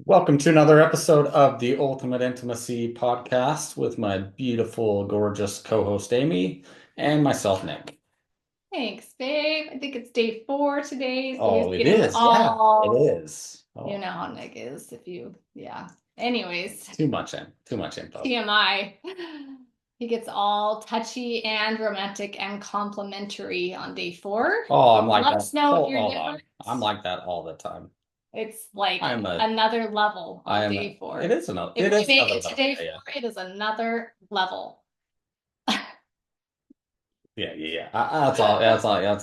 Welcome to another episode of the Ultimate Intimacy Podcast with my beautiful, gorgeous co-host Amy and myself, Nick. Thanks, babe. I think it's day 4 today, so he's Oh, it getting is. Yeah, it all, is. you Oh, know how Nick is yeah. Anyways, too much info. TMI. He gets all touchy and romantic and complimentary on day 4. Oh, I'm like Let that. us know if you're Hold on. different. I'm like that all the time. It's like I'm a, another level I on am day it 4. is another, If it we is make another it to level. day Yeah, 4, it is another level. yeah. That's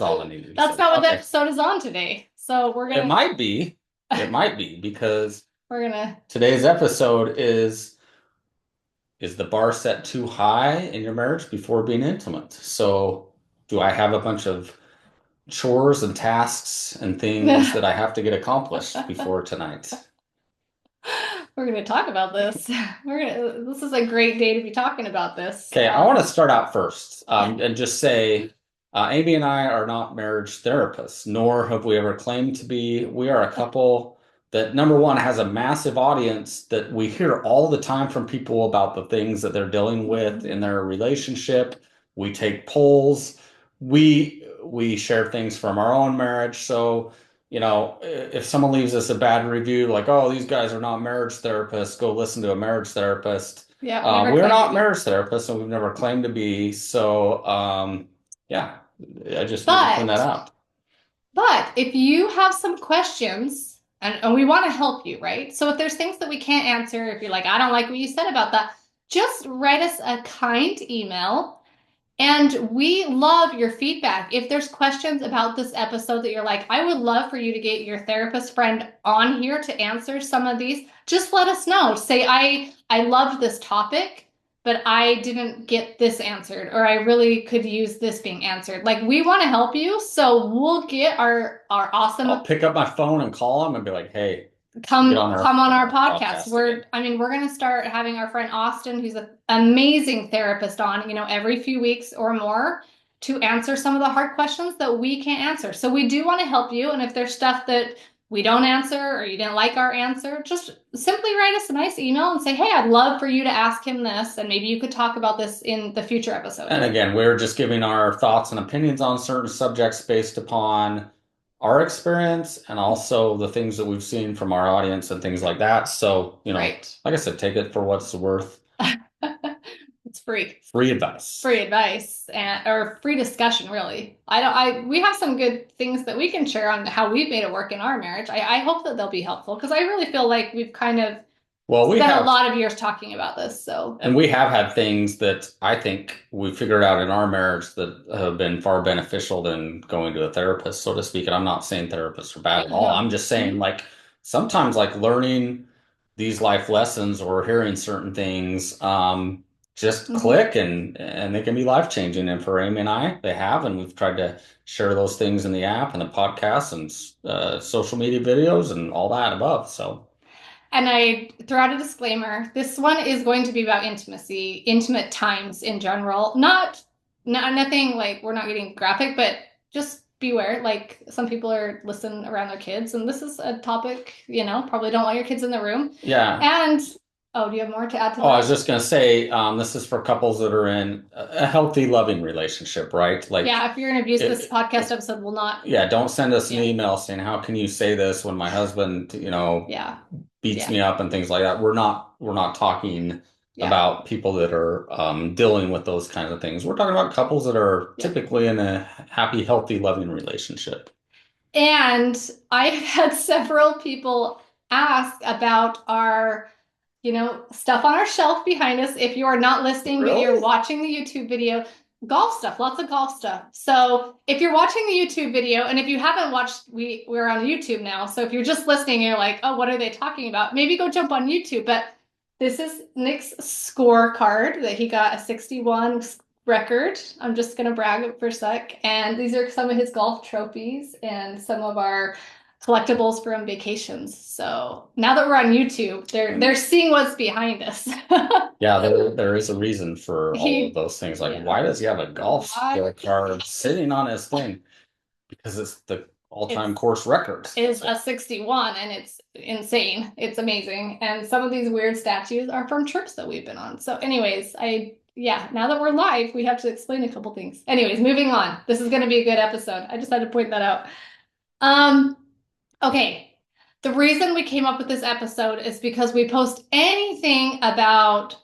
all I need to That's say. not what the Okay. episode is on today. So It might be, it might be because we're gonna today's episode is the bar set too high in your marriage before being intimate? So, do I have a bunch of chores and tasks and things that I have to get accomplished before tonight? We're going to talk about this. This is a great day to be talking about this. Okay, I want to start out first and just say Amy and I are not marriage therapists, nor have we ever claimed to be. We are a couple that, number one, has a massive audience that we hear all the time from people about the things that they're dealing with in their relationship. We take polls. We share things from our own marriage. So, if someone leaves us a bad review, like, oh, these guys are not marriage therapists, go listen to a marriage therapist. Yeah, never We're claimed to not be. marriage therapists, and we've never claimed to be. So, yeah, I just need to point that But out. but if you have some questions and we want to help you, right? So if there's things that we can't answer, if you're like, I don't like what you said about that, just write us a kind email. And we love your feedback. If there's questions about this episode that you're like, I would love for you to get your therapist friend on here to answer some of these, just let us know. Say, I loved this topic, but I didn't get this answered, or I really could use this being answered. Like we want to help you, so we'll get our I'll awesome pick up my phone and call them and be like, "Hey, get come on come on our our podcast. podcast again." We're going to start having our friend Austin, who's an amazing therapist, on, every few weeks or more to answer some of the hard questions that we can't answer. So we do want to help you, and if there's stuff that we don't answer or you didn't like our answer, just simply write us a nice email and say, hey, I'd love for you to ask him this, and maybe you could talk about this in the future episode. And again, we're just giving our thoughts and opinions on certain subjects based upon our experience and also the things that we've seen from our audience and things like that. So, Right. like I said, take it for what it's worth. It's free. Free advice. Free advice and or free discussion, really. We have some good things that we can share on how we've made it work in our marriage. I hope that they'll be helpful because I really feel like we've kind of Well, we spent a have lot of years talking about this. So And we have had things that I think we figured out in our marriage that have been far beneficial than going to a therapist, so to speak. And I'm not saying therapists are bad yeah, at all. no. I'm just saying, Mhm. like, sometimes, like, learning these life lessons or hearing certain things, just Mhm. click and they can be life changing. And for Amy and I, they have, and we've tried to share those things in the app and the podcast and social media videos and all that above. So, And I throw out a disclaimer. This one is going to be about intimacy, intimate times in general. Nothing like we're not getting graphic, but just beware. Like some people are listening around their kids, and this is a topic, probably don't want your kids in the room. yeah. And oh, do you have more to add to Oh, I was that? just gonna say, this is for couples that are in a healthy, loving relationship, right? Like, Yeah, if you're gonna abuse this it, podcast episode, will not. yeah, don't send us an Yeah, email saying, "How can you say this when my husband, yeah, beats yeah, me up and things like that?" We're not talking yeah, about people that are dealing with those kinds of things. We're talking about couples that are yeah. typically in a happy, healthy, loving relationship. And I've had several people ask about our stuff on our shelf behind us. If you are not listening, but you're Really? watching the YouTube video, golf stuff, lots of golf stuff. So if you're watching the YouTube video, and if you haven't watched, we're on YouTube now. So if you're just listening, you're like, oh, what are they talking about? Maybe go jump on YouTube. But this is Nick's scorecard that he got a 61 record. I'm just gonna brag for a sec. And these are some of his golf trophies and some of our collectibles from vacations. So now that we're on YouTube, they're seeing what's behind us. Yeah, there is a reason for all of He, those things. Like, yeah. why does he have a golf Why? scorecard sitting on his thing? Because it's the all-time course records. Is a 61, and it's insane. It's amazing. And some of these weird statues are from trips that we've been on. So anyways, yeah, now that we're live, we have to explain a couple things. Anyways, moving on. This is going to be a good episode. I just had to point that out. Um, okay. The reason we came up with this episode is because we post anything about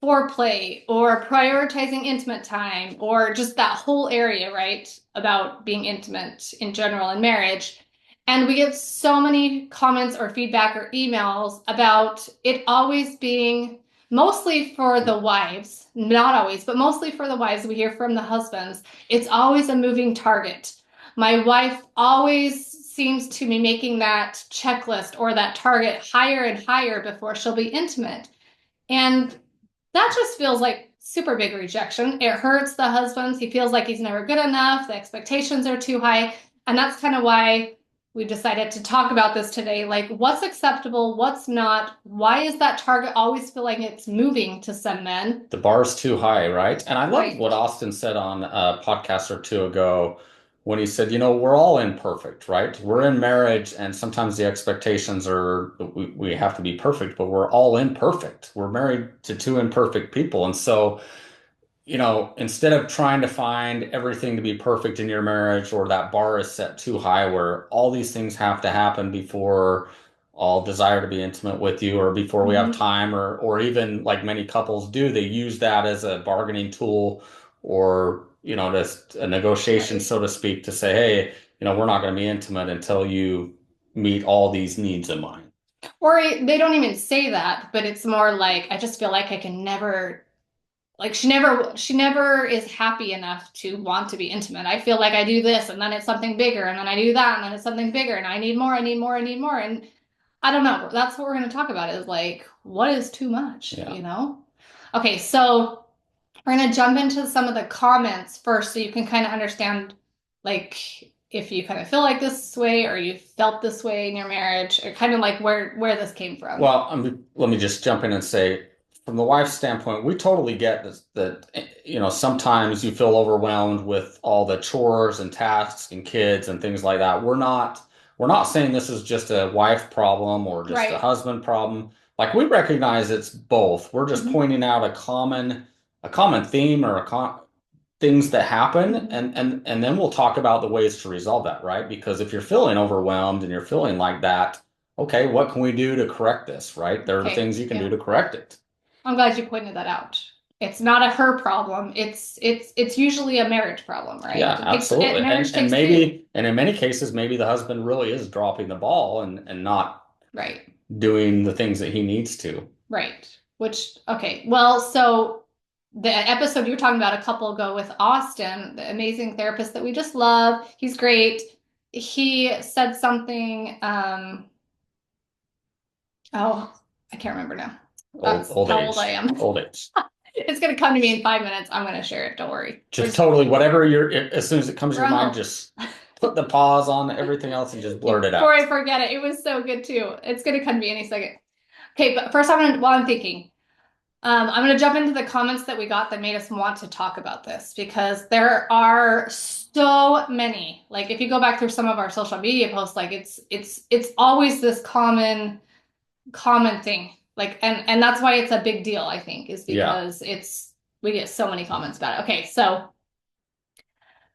foreplay or prioritizing intimate time or just that whole area, right? About being intimate in general in marriage. And we get so many comments or feedback or emails about it always being mostly for the wives, not always, but mostly for the wives. We hear from the husbands. It's always a moving target. My wife always seems to be making that checklist or that target higher and higher before she'll be intimate. And that just feels like super big rejection. It hurts the husbands. He feels like he's never good enough. The expectations are too high. And that's kind of why we decided to talk about this today. Like, what's acceptable? What's not? Why is that target always feel like it's moving to some men? The bar's too high, right? And I love Right. what Austin said on a podcast or two ago when he said, we're all imperfect, right? We're in marriage, and sometimes the expectations are we have to be perfect, but we're all imperfect. We're married to two imperfect people. And so instead of trying to find everything to be perfect in your marriage, or that bar is set too high where all these things have to happen before I'll desire to be intimate with you, or before we have time, or even like many couples do, they use that as a bargaining tool, or just a negotiation, Right. so to speak, to say, hey, we're not going to be intimate until you meet all these needs of mine. Or they don't even say that, but it's more like, I just feel like I can never, like, she never is happy enough to want to be intimate. I feel like I do this and then it's something bigger, and then I do that and then it's something bigger, and I need more, I need more, I need more. And I don't know. That's what we're going to talk about, is like, what is too much, Yeah. Okay, so we're going to jump into some of the comments first so you can kind of understand, like, if you kind of feel like this way or you felt this way in your marriage, or kind of like where this came from. Well, let me just jump in and say, from the wife's standpoint, we totally get this, that, sometimes you feel overwhelmed with all the chores and tasks and kids and things like that. We're not saying this is just a wife problem or just a Right. husband problem. Like, we recognize it's both. We're just pointing out a common theme, or things that happen, and then we'll talk about the ways to resolve that, right? Because if you're feeling overwhelmed and you're feeling like that, okay, what can we do to correct this, right? There are Okay. things you can do Yeah. to correct it. I'm glad you pointed that out. It's not a her problem. It's usually a marriage problem, right? Yeah, absolutely. Marriage And takes two. maybe, and in many cases, maybe the husband really is dropping the ball and not Right. doing the things that he needs to. Right. Which, okay. Well, so the episode you were talking about a couple ago with Austin, the amazing therapist that we just love, he's great. He said something, oh, I can't remember now. That's Old how age. old I am. Old age. It's going to come to me in 5 minutes. I'm going to share it. Don't worry. Just totally whatever as soon as it comes to your mind, Bro. just put the pause on everything else and just blurt it Before out. I forget it, it was so good too. It's going to come to me any second. Okay, but first, while I'm thinking, I'm going to jump into the comments that we got that made us want to talk about this, because there are so many. Like, if you go back through some of our social media posts, like, it's always this common thing. Like, and that's why it's a big deal, I think, is Yeah. because we get so many comments about it. Okay, so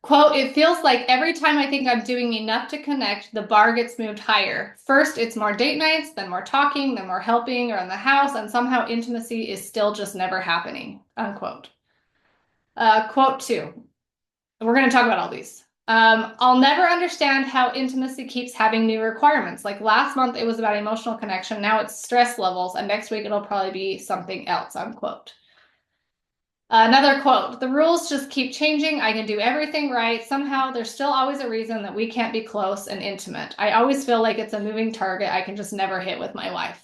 quote, it feels like every time I think I'm doing enough to connect, the bar gets moved higher. First, it's more date nights, then more talking, then more helping around the house, and somehow intimacy is still just never happening. Unquote. Quote two. We're going to talk about all these. I'll never understand how intimacy keeps having new requirements. Like, last month it was about emotional connection, now it's stress levels, and next week it'll probably be something else. Unquote. Another quote, the rules just keep changing. I can do everything right. Somehow there's still always a reason that we can't be close and intimate. I always feel like it's a moving target I can just never hit with my wife.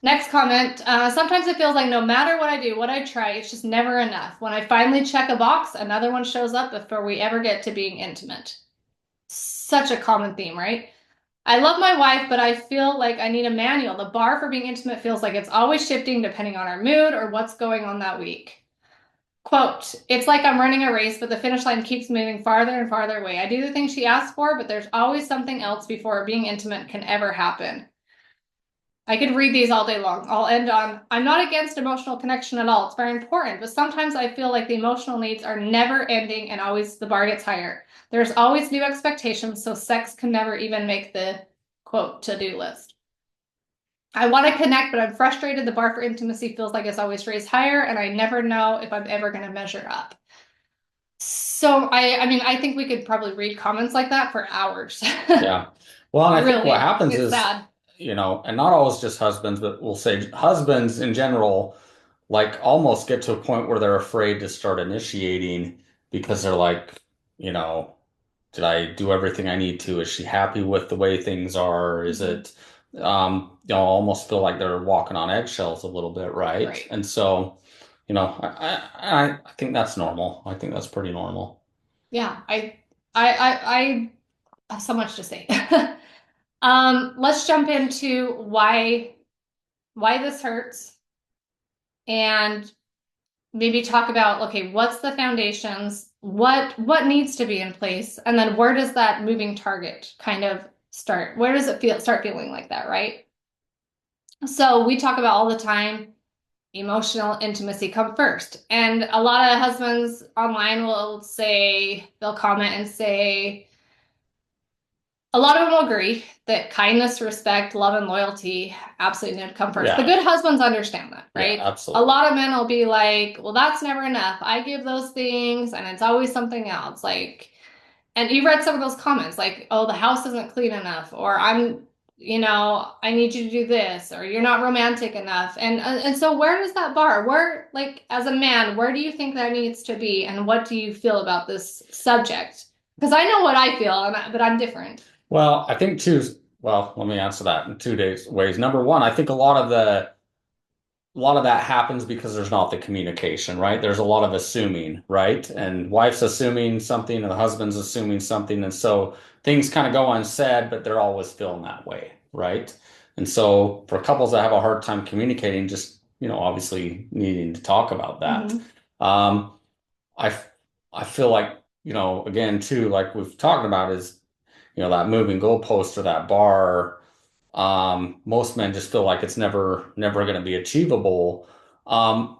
Next comment, sometimes it feels like no matter what I do, what I try, it's just never enough. When I finally check a box, another one shows up before we ever get to being intimate. Such a common theme, right? I love my wife, but I feel like I need a manual. The bar for being intimate feels like it's always shifting depending on our mood or what's going on that week. Quote, it's like I'm running a race, but the finish line keeps moving farther and farther away. I do the things she asks for, but there's always something else before being intimate can ever happen. I could read these all day long. I'll end on, I'm not against emotional connection at all. It's very important, but sometimes I feel like the emotional needs are never ending and always the bar gets higher. There's always new expectations, so sex can never even make the quote to-do list. I want to connect, but I'm frustrated. The bar for intimacy feels like it's always raised higher, and I never know if I'm ever going to measure up. So I mean, I think we could probably read comments like that for hours. Yeah. Well, and I think what Really, happens it's is, sad. and not always just husbands, but we'll say husbands in general, like almost get to a point where they're afraid to start initiating because they're like, you know, did I do everything I need to? Is she happy with the way things are? Is Mhm. it, almost feel like they're walking on eggshells a little bit, right? Right. And so, I think that's normal. I think that's pretty normal. Yeah, I have so much to say. Let's jump into why this hurts and maybe talk about, okay, what's the foundations, what needs to be in place, and then where does that moving target kind of start? Where does it start feeling like that, right? So we talk about all the time emotional intimacy come first. And a lot of husbands online will say, they'll comment and say, a lot of them will agree that kindness, respect, love, and loyalty absolutely need to come first. The Yeah. good husbands understand that, Yeah, right? A absolutely. lot of men will be like, well, that's never enough. I give those things and it's always something else. Like, and you read some of those comments like, oh, the house isn't clean enough, or I need you to do this, or you're not romantic enough. And so where does that bar? Where, like, as a man, where do you think that needs to be? And what do you feel about this subject? Because I know what I feel, but I'm different. Well, I think well, let me answer that in two days ways. Number one, I think a lot of that happens because there's not the communication, right? There's a lot of assuming, right? And wife's assuming something and the husband's assuming something. And so things kind of go unsaid, but they're always feeling that way, right? And so for couples that have a hard time communicating, just, obviously needing to talk about that. Hmm. Um, I, I feel like, again, too, like we've talked about is, that moving goalpost or that bar. Most men just feel like it's never going to be achievable. Um,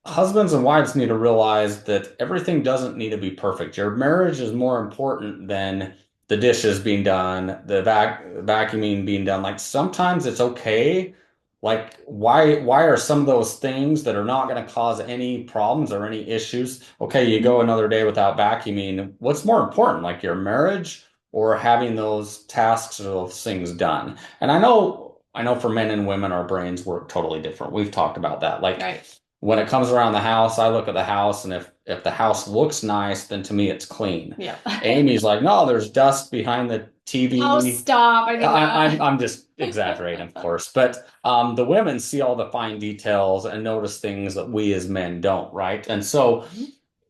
Husbands and wives need to realize that everything doesn't need to be perfect. Your marriage is more important than the dishes being done, the vacuuming being done. Like sometimes it's okay. Like why are some of those things that are not going to cause any problems or any issues? Okay, you go another day without vacuuming. What's more important, like your marriage or having those tasks or those things done? And I know for men and women, our brains work totally different. We've talked about that. Like Right. when it comes around the house, I look at the house, and if the house looks nice, then to me it's clean. Yeah. Amy's like, no, there's dust behind the Oh, TV. stop. I do I'm that. just exaggerating, of course, but the women see all the fine details and notice things that we as men don't, right? And so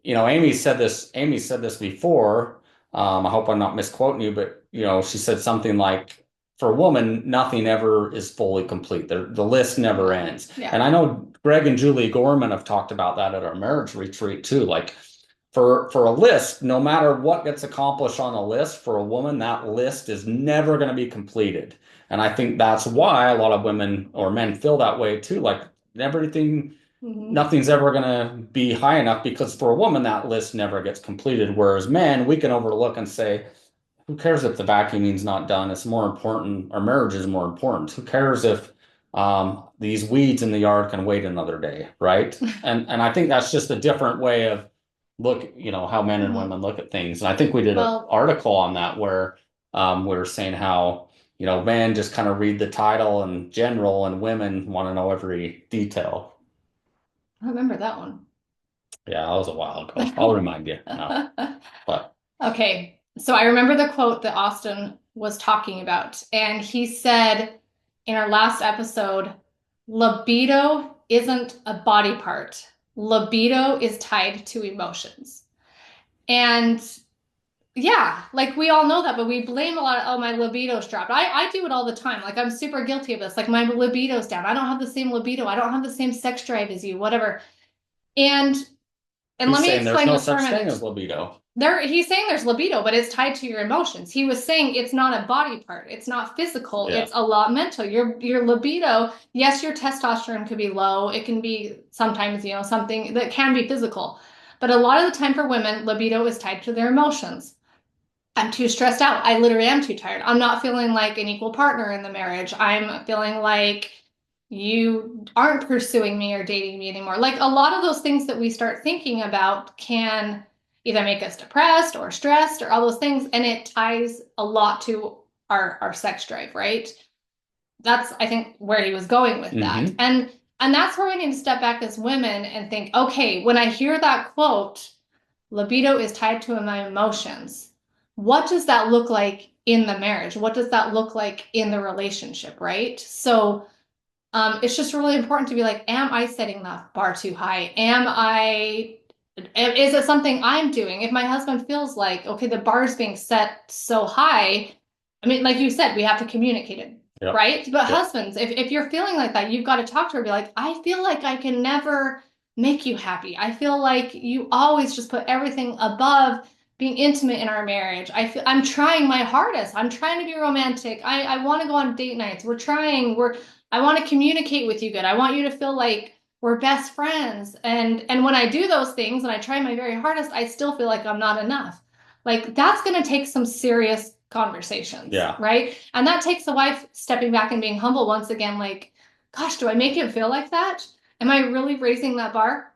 Amy said this before. I hope I'm not misquoting you, but she said something like, for a woman, nothing ever is fully complete. The list never Yeah. ends. Yeah. And I know Greg and Julie Gorman have talked about that at our marriage retreat too. Like for a list, no matter what gets accomplished on a list, for a woman, that list is never going to be completed. And I think that's why a lot of women or men feel that way too. Like everything Hmm. nothing's ever going to be high enough because for a woman that list never gets completed, whereas men we can overlook and say, who cares if the vacuuming's not done? It's more important. Our marriage is more important. Who cares if these weeds in the yard can wait another day, right? And I think that's just a different way of how men and Hmm. women look at things. And I think we did an Well, article on that where we were saying how men just kind of read the title in general, and women want to know every detail. I remember that one. Yeah, that was a while ago. I'll remind you. No, but Okay, so I remember the quote that Austin was talking about, and he said in our last episode, libido isn't a body part. Libido is tied to emotions. And yeah, like we all know that, but we blame a lot of, oh, my libido's dropped. I do it all the time. Like I'm super guilty of this. Like my libido's down. I don't have the same libido. I don't have the same sex drive as you, whatever. And And He's let me saying there's explain no this for a such thing minute. as libido. He's saying there's libido, but it's tied to your emotions. He was saying it's not a body part. It's not physical. Yeah. It's a lot mental. Your libido, yes, your testosterone could be low. It can be sometimes, something that can be physical. But a lot of the time for women, libido is tied to their emotions. I'm too stressed out. I literally am too tired. I'm not feeling like an equal partner in the marriage. I'm feeling like you aren't pursuing me or dating me anymore. Like a lot of those things that we start thinking about can either make us depressed or stressed or all those things. And it ties a lot to our sex drive, right? That's, I think, where he was going with that. Mm-hmm. And that's where we need to step back as women and think, okay, when I hear that quote, libido is tied to my emotions. What does that look like in the marriage? What does that look like in the relationship, right? So it's just really important to be like, am I setting that bar too high? Is it something I'm doing? If my husband feels like, okay, the bar is being set so high, I mean, like you said, we have to communicate it, Yep. right? But Yep. husbands, if you're feeling like that, you've got to talk to her, be like, I feel like I can never make you happy. I feel like you always just put everything above being intimate in our marriage. I'm trying my hardest. I'm trying to be romantic. I want to go on date nights. I want to communicate with you good. I want you to feel like we're best friends. And when I do those things and I try my very hardest, I still feel like I'm not enough. Like that's going to take some serious conversations, Yeah. right? And that takes the wife stepping back and being humble once again, like, gosh, do I make him feel like that? Am I really raising that bar?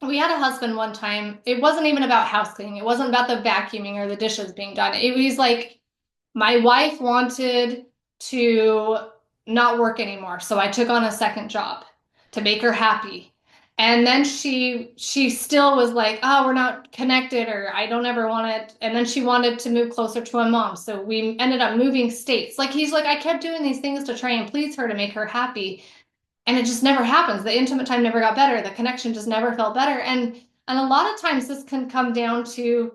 We had a husband one time. It wasn't even about house cleaning. It wasn't about the vacuuming or the dishes being done. It was like my wife wanted to not work anymore, so I took on a second job to make her happy. And then she still was like, "Oh, we're not connected," or "I don't ever want it." And then she wanted to move closer to my mom, so we ended up moving states. Like he's like, I kept doing these things to try and please her to make her happy, and it just never happens. The intimate time never got better. The connection just never felt better. And a lot of times this can come down to,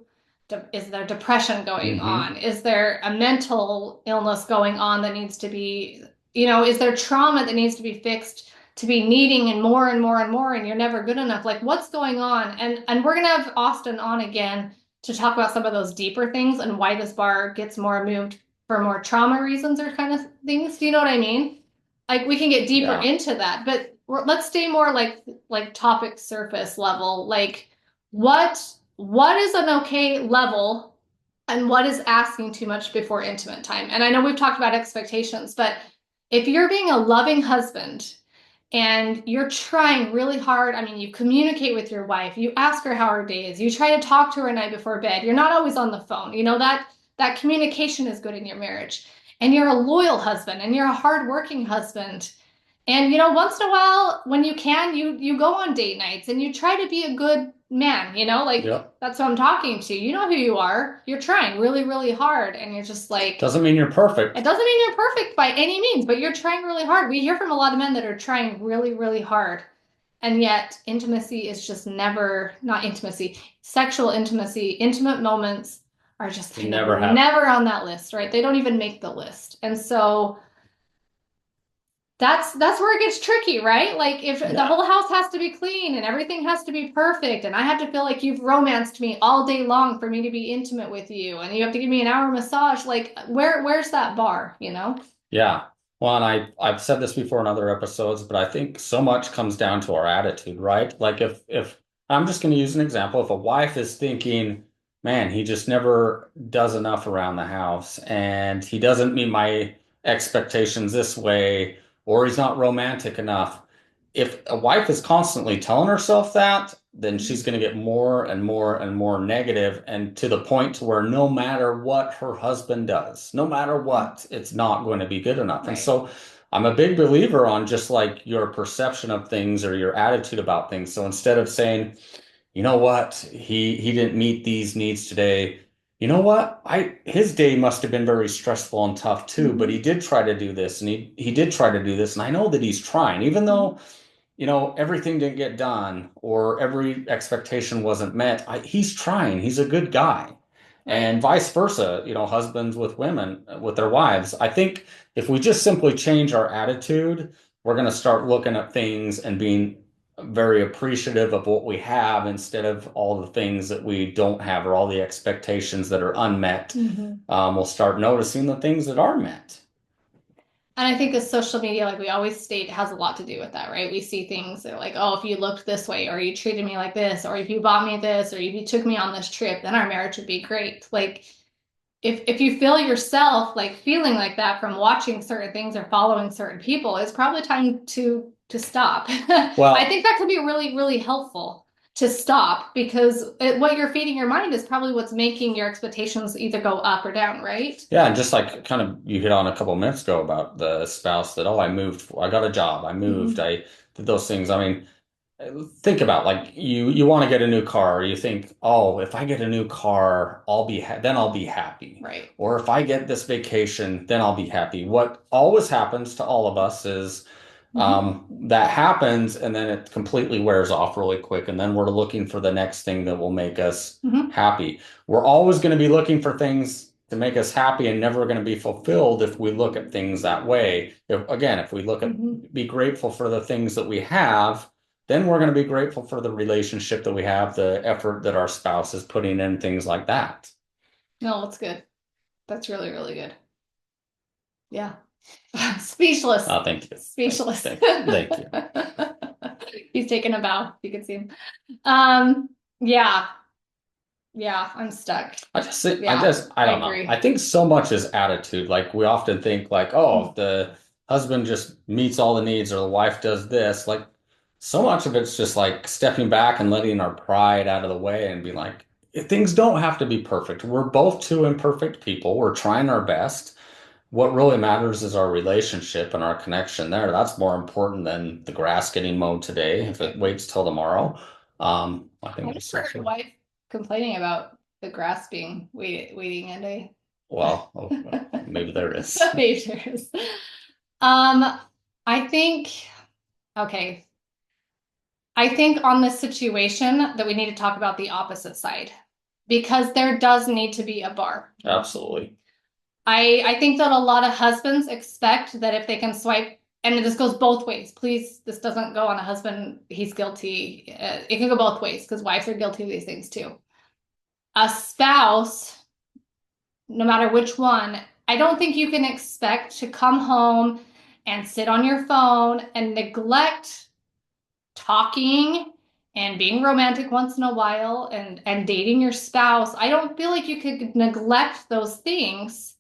is there depression going Mm-hmm. on? Is there a mental illness going on that needs to be, is there trauma that needs to be fixed to be needing and more and more and more and you're never good enough? Like what's going on? And we're gonna have Austin on again to talk about some of those deeper things and why this bar gets more moved for more trauma reasons or kind of things. Do you know what I mean? Like we can get deeper Yeah. into that, but let's stay more like topic surface level. Like what is an okay level and what is asking too much before intimate time? And I know we've talked about expectations, but if you're being a loving husband and you're trying really hard, I mean, you communicate with your wife, you ask her how her day is, you try to talk to her a night before bed, you're not always on the phone. That communication is good in your marriage. And you're a loyal husband and you're a hardworking husband. And once in a while, when you can, you go on date nights and you try to be a good man, like Yep. that's what I'm talking to. You know who you are. You're trying really, really hard, and you're just like, Doesn't mean you're it perfect. doesn't mean you're perfect by any means, but you're trying really hard. We hear from a lot of men that are trying really, really hard. And yet intimacy is just never, not intimacy, sexual intimacy, intimate moments are just It kind of never happened. never on that list, right? They don't even make the list. And so that's where it gets tricky, right? Like if the Yeah. whole house has to be clean and everything has to be perfect and I have to feel like you've romanced me all day long for me to be intimate with you and you have to give me an hour massage, like where's that bar, you know? Yeah. Well, and I've said this before in other episodes, but I think so much comes down to our attitude, right? Like if I'm just going to use an example, if a wife is thinking, man, he just never does enough around the house and he doesn't meet my expectations this way, or he's not romantic enough. If a wife is constantly telling herself that, then she's going to get more and more and more negative, and to the point to where no matter what her husband does, no matter what, it's not going to be good enough. And Right. so I'm a big believer on just like your perception of things or your attitude about things. So instead of saying, you know what, he didn't meet these needs today. You know what? His day must have been very stressful and tough too, but he Mm-hmm. did try to do this and he did try to do this. And I know that he's trying, even Mm-hmm. though everything didn't get done or every expectation wasn't met. He's trying. He's a good guy. Right. And vice versa, husbands with women, with their wives. I think if we just simply change our attitude, we're going to start looking at things and being very appreciative of what we have instead of all the things that we don't have or all the expectations that are unmet. Mhm. We'll start noticing the things that are met. And I think the social media, like we always state, has a lot to do with that, right? We see things that like, oh, if you looked this way, or you treated me like this, or if you bought me this, or if you took me on this trip, then our marriage would be great. Like if you feel yourself like feeling like that from watching certain things or following certain people, it's probably time to stop. I Well, think that could be really, really helpful to stop because what you're feeding your mind is probably what's making your expectations either go up or down, right? yeah, and just like kind of you hit on a couple minutes ago about the spouse that, oh, I moved, I got a job, I moved, Hmm. I did those things. I mean, think about like you want to get a new car. You think, oh, if I get a new car, then I'll be happy. Right. Or if I get this vacation, then I'll be happy. What always happens to all of us is Hmm. that happens and then it completely wears off really quick. And then we're looking for the next thing that will make us Hmm. happy. We're always going to be looking for things to make us happy and never going to be fulfilled if we look at things that way. If we look at, Hmm. be grateful for the things that we have, then we're going to be grateful for the relationship that we have, the effort that our spouse is putting in, things like that. No, that's good. That's really, really good. Yeah. Speechless. Thank you. Speechless. Thank you. He's taking a bow. You can see him. Um, yeah. Yeah, I'm stuck. Yeah, I I don't know. I agree. think so much is attitude. Like we often think like, oh, if the husband just meets all the needs or the wife does this, like so much of it's just like stepping back and letting our pride out of the way and be like, things don't have to be perfect. We're both two imperfect people. We're trying our best. What really matters is our relationship and our connection there. That's more important than the grass getting mowed today. If it waits till tomorrow, I I think never that's so heard a true. wife complaining about the grass being waiting a day. Well, maybe there is. Majors. Um, I think, okay. I think on this situation that we need to talk about the opposite side because there does need to be a bar. Absolutely. I think that a lot of husbands expect that if they can swipe, and this goes both ways. Please, this doesn't go on a husband, he's guilty. It can go both ways because wives are guilty of these things too. A spouse, no matter which one, I don't think you can expect to come home and sit on your phone and neglect talking and being romantic once in a while and dating your spouse. I don't feel like you could neglect those things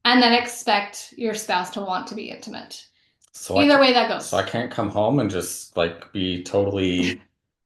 and then expect your spouse to want to be intimate. So I Either can't, way that so I goes. can't come home and just like be totally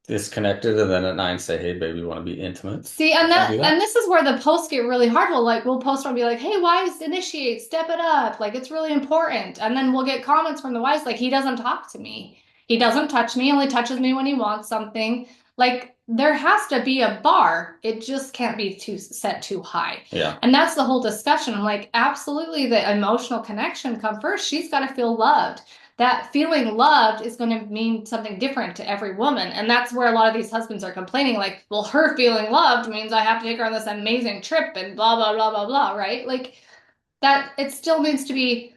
disconnected and then at night say, "Hey, baby, you want to be intimate?" See, I can't do and that. this is where the posts get really hard. We'll post and be like, "Hey, wives, initiate, step it up. Like it's really important." And then we'll get comments from the wives like, "He doesn't talk to me. He doesn't touch me. He only touches me when he wants something." Like there has to be a bar. It just can't be too set too high. Yeah, And that's the whole discussion. I'm like, absolutely, the emotional connection come first. She's got to feel loved. That feeling loved is going to mean something different to every woman. And that's where a lot of these husbands are complaining, like, well, her feeling loved means I have to take her on this amazing trip and blah, blah, blah, blah, blah, right? Like that, it still needs to be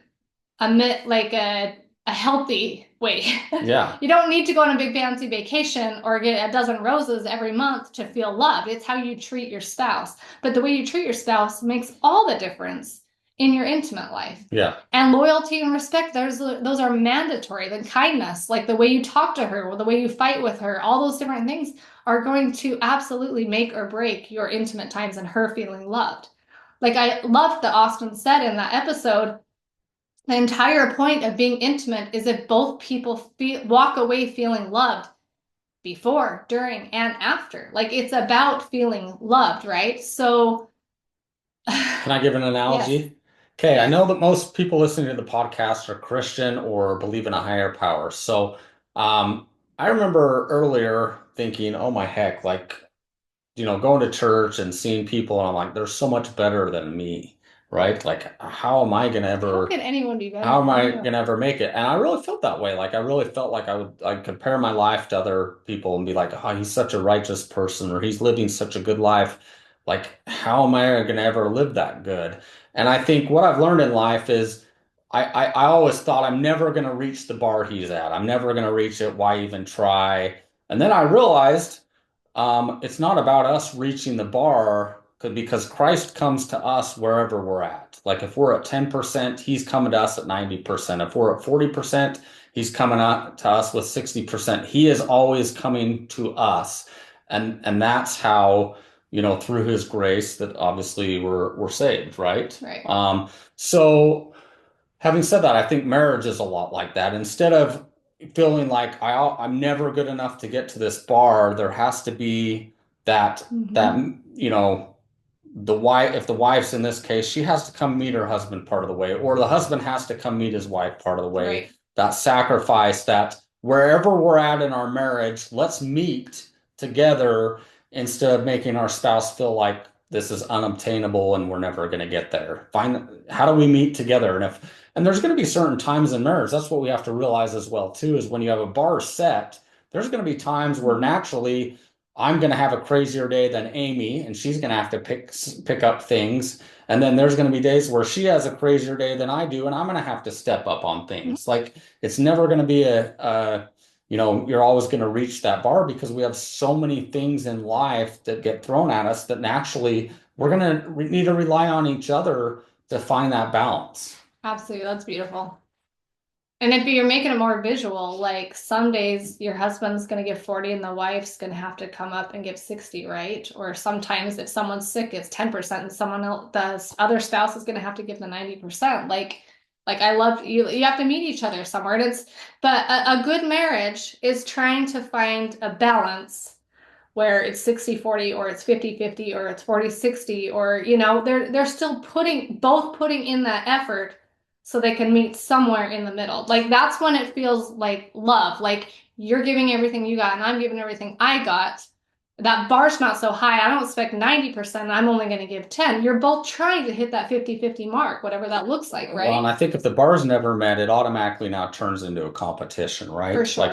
like a healthy way. yeah, You don't need to go on a big fancy vacation or get a dozen roses every month to feel loved. It's how you treat your spouse. But the way you treat your spouse makes all the difference in your intimate life. yeah, And loyalty and respect, those are mandatory. The kindness, like the way you talk to her or the way you fight with her, all those different things are going to absolutely make or break your intimate times and her feeling loved. Like I loved that Austin said in that episode, the entire point of being intimate is if both people walk away feeling loved before, during, and after. Like it's about feeling loved, right? So, Can I give an yes, analogy? Okay, I yes. know that most people listening to the podcast are Christian or believe in a higher power. So, I remember earlier thinking, oh my heck, like going to church and seeing people, and I'm like, they're so much better than me, right? Like, How can anyone be better how am than I you? gonna ever make it? And I really felt that way. Like, I really felt like I'd compare my life to other people and be like, oh, he's such a righteous person, or he's living such a good life. Like, how am I gonna ever live that good? And I think what I've learned in life is I always thought I'm never going to reach the bar he's at. I'm never going to reach it. Why even try? And then I realized it's not about us reaching the bar because Christ comes to us wherever we're at. Like if we're at 10%, he's coming to us at 90%. If we're at 40%, he's coming up to us with 60%. He is always coming to us. And that's how, through his grace that obviously we're saved, right? Right. So having said that, I think marriage is a lot like that. Instead of feeling like I'm never good enough to get to this bar, there has to be that Hmm. you know the wife, if the wife's in this case, she has to come meet her husband part of the way, or the husband has to come meet his wife part of the way. Right. That sacrifice, that wherever we're at in our marriage, let's meet together instead of making our spouse feel like this is unobtainable and we're never going to get there. Find how do we meet together? And there's going to be certain times in marriage. That's what we have to realize as well too, is when you have a bar set, there's going to be times where Hmm. naturally I'm going to have a crazier day than Amy, and she's going to have to pick up things. And then there's going to be days where she has a crazier day than I do, and I'm going to have to step up on things. Like it's never going to be you're always going to reach that bar because we have so many things in life that get thrown at us that naturally we're going to need to rely on each other to find that balance. Absolutely. That's beautiful. And if you're making it more visual, like some days your husband's going to give 40 and the wife's going to have to come up and give 60, right? Or sometimes if someone's sick, it's 10% and someone else, the other spouse is going to have to give the 90%. Like I love you, you have to meet each other somewhere. And but a good marriage is trying to find a balance where it's 60-40 or it's 50-50 or it's 40-60 or they're still putting in that effort so they can meet somewhere in the middle. Like that's when it feels like love. Like you're giving everything you got and I'm giving everything I got. That bar's not so high. I don't expect 90%. I'm only going to give 10. You're both trying to hit that 50-50 mark, whatever that looks like, Well, and right? I think if the bar's never met, it automatically now turns into a competition, For right? Like sure.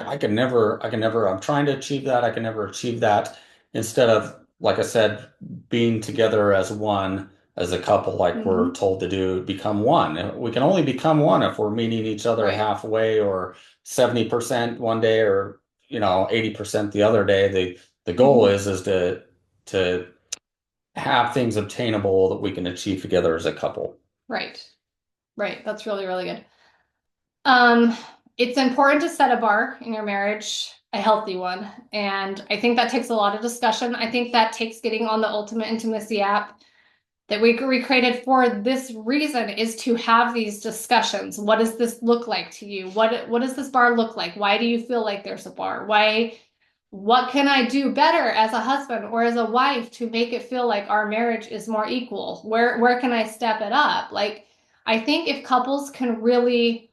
I'm trying to achieve that. I can never achieve that. Instead of, like I said, being together as one, as a couple, like we're Hmm. told to do, become one. We can only become one if we're meeting each other Right. halfway or 70% one day or, 80% the other day. The goal Hmm. is to have things obtainable that we can achieve together as a couple. Right. Right. That's really, really good. Um, it's important to set a bar in your marriage, a healthy one. And I think that takes a lot of discussion. I think that takes getting on the Ultimate Intimacy app that we recreated for this reason is to have these discussions. What does this look like to you? What does this bar look like? Why do you feel like there's a bar? What can I do better as a husband or as a wife to make it feel like our marriage is more equal? Where can I step it up? Like I think if couples can really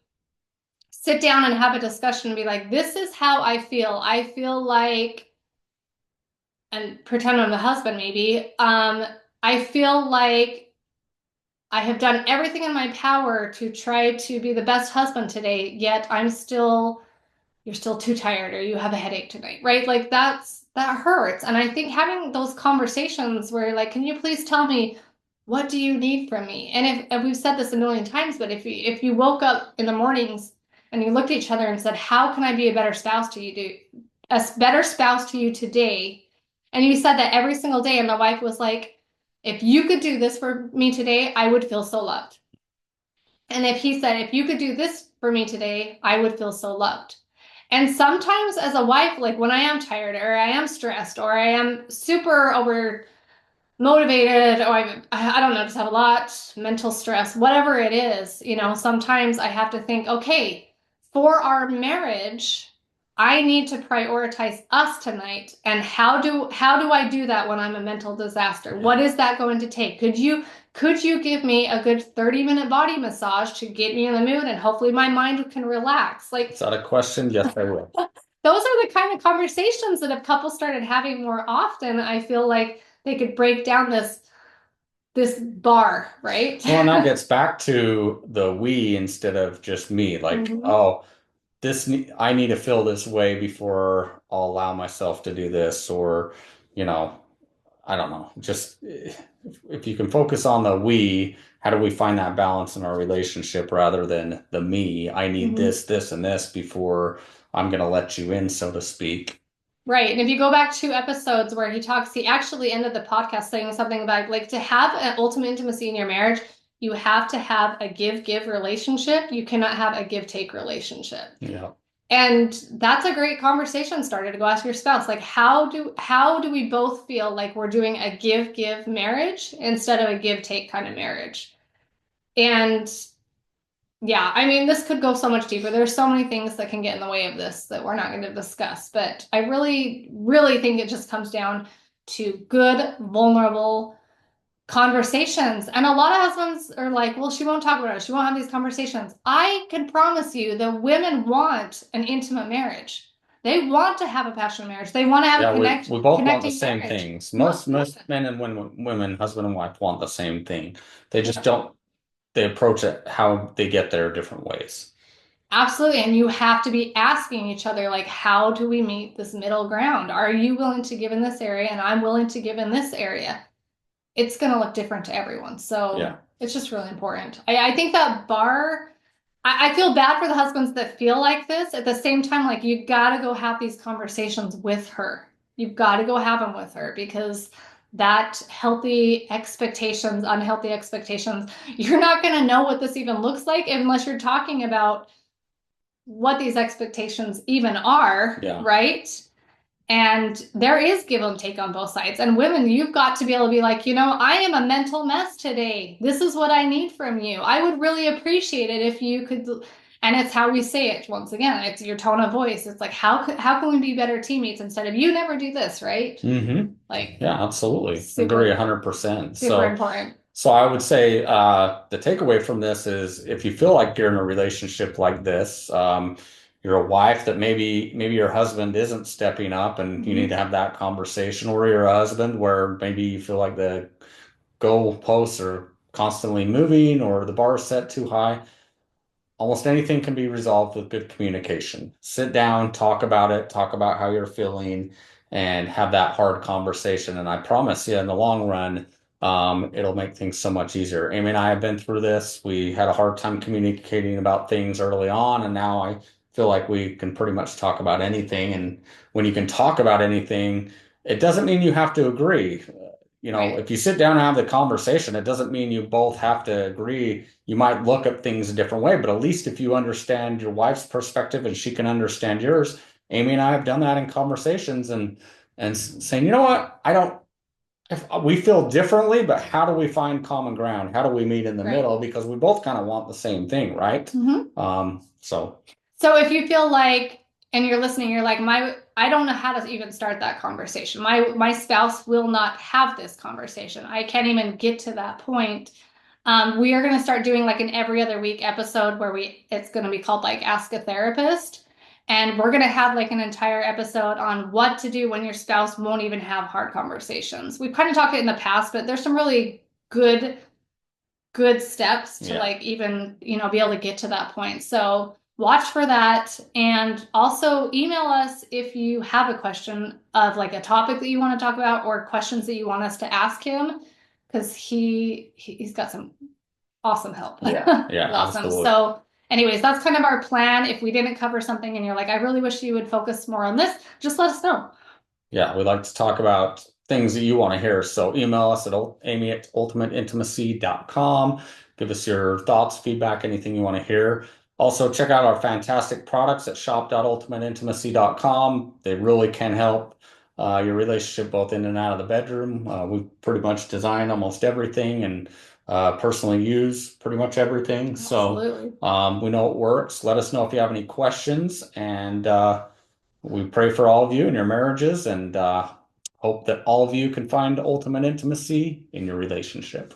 sit down and have a discussion and be like, this is how I feel. I feel like, and pretend I'm the husband maybe. I feel like I have done everything in my power to try to be the best husband today, yet you're still too tired or you have a headache tonight, right? Like that hurts. And I think having those conversations where you're like, can you please tell me what do you need from me? And we've said this a million times, but if you woke up in the mornings and you looked at each other and said, how can I be a better spouse to you, a better spouse to you today? And you said that every single day, and the wife was like, if you could do this for me today, I would feel so loved. And if he said, if you could do this for me today, I would feel so loved. And sometimes as a wife, like when I am tired or I am stressed or I am super over motivated or I don't know, just have a lot mental stress, whatever it is, sometimes I have to think, okay, for our marriage, I need to prioritize us tonight. And how do I do that when I'm a mental disaster? What Yeah. is that going to take? Could you give me a good 30-minute body massage to get me in the mood and hopefully my mind can relax? Is Like that a question? Yes, I will. those are the kind of conversations that if couples started having more often, I feel like they could break down this bar, right? Well, and that gets back to the we instead of just me. Like, Hmm. oh, I need to feel this way before I'll allow myself to do this, or, you know, I don't know, just if you can focus on the we, how do we find that balance in our relationship rather than the me? I need Mhm. this, this, and this before I'm going to let you in, so to speak. Right. And if you go back to episodes where he talks, he actually ended the podcast saying something about like to have an ultimate intimacy in your marriage, you have to have a give-give relationship. You cannot have a give-take relationship. Yeah. And that's a great conversation starter to go ask your spouse, like how do we both feel like we're doing a give-give marriage instead of a give-take kind of marriage? And yeah, I mean, this could go so much deeper. There's so many things that can get in the way of this that we're not going to discuss, but I really, really think it just comes down to good, vulnerable conversations. And a lot of husbands are like, well, she won't talk about it. She won't have these conversations. I can promise you that women want an intimate marriage. They want to have a passionate marriage. They want to have a Yeah, we both want the connecting same marriage. things. Most Most men and women, husband and wife, want the same thing. They just yeah. don't. They approach it how they get there different ways. Absolutely. And you have to be asking each other, like, how do we meet this middle ground? Are you willing to give in this area and I'm willing to give in this area? It's going to look different to everyone. So Yeah. it's just really important. I think that I feel bad for the husbands that feel like this. At the same time, like, you got to go have these conversations with her. You've got to go have them with her because that healthy expectations, unhealthy expectations, you're not going to know what this even looks like unless you're talking about what these expectations even are, Yeah. right? And there is give and take on both sides. And women, you've got to be able to be like, I am a mental mess today. This is what I need from you. I would really appreciate it if you could. And it's how we say it. Once again, it's your tone of voice. It's like, how can we be better teammates instead of you never do this, right? Mm-hmm. Like Yeah, absolutely. Agree super, 100%. super important. So I would say the takeaway from this is if you feel like you're in a relationship like this, you're a wife that maybe your husband isn't stepping up and you need Mhm. to have that conversation, or you're a husband where maybe you feel like the goalposts are constantly moving or the bar is set too high. Almost anything can be resolved with good communication. Sit down, talk about it, talk about how you're feeling, and have that hard conversation. And I promise you, in the long run, it'll make things so much easier. Amy and I have been through this. We had a hard time communicating about things early on, and now I feel like we can pretty much talk about anything. And when you can talk about anything, it doesn't mean you have to agree. Right. If you sit down and have the conversation, it doesn't mean you both have to agree. You might look at things a different way, but at least if you understand your wife's perspective and she can understand yours, Amy and I have done that in conversations and saying, you know what, I don't. If we feel differently, but how do we find common ground? How do we meet in the Right. middle? Because we both kind of want the same thing, right? Mhm. So So if you feel like, and you're listening, you're like, I don't know how to even start that conversation. My spouse will not have this conversation. I can't even get to that point. We are going to start doing like an every other week episode where it's going to be called like Ask a Therapist. And we're going to have like an entire episode on what to do when your spouse won't even have hard conversations. We've kind of talked it in the past, but there's some really good steps to yeah, like even, be able to get to that point. So watch for that. And also email us if you have a question of like a topic that you want to talk about or questions that you want us to ask him. Because he's got some awesome help. yeah, He's awesome. absolutely. So anyways, that's kind of our plan. If we didn't cover something and you're like, I really wish you would focus more on this, just let us know. Yeah, we like to talk about things that you want to hear. So email us at amy@ultimateintimacy.com. Give us your thoughts, feedback, anything you want to hear. Also, check out our fantastic products at shop.ultimateintimacy.com. They really can help your relationship both in and out of the bedroom. We pretty much design almost everything and personally use pretty much everything. So Absolutely. we know it works. Let us know if you have any questions and we pray for all of you in your marriages and hope that all of you can find ultimate intimacy in your relationship.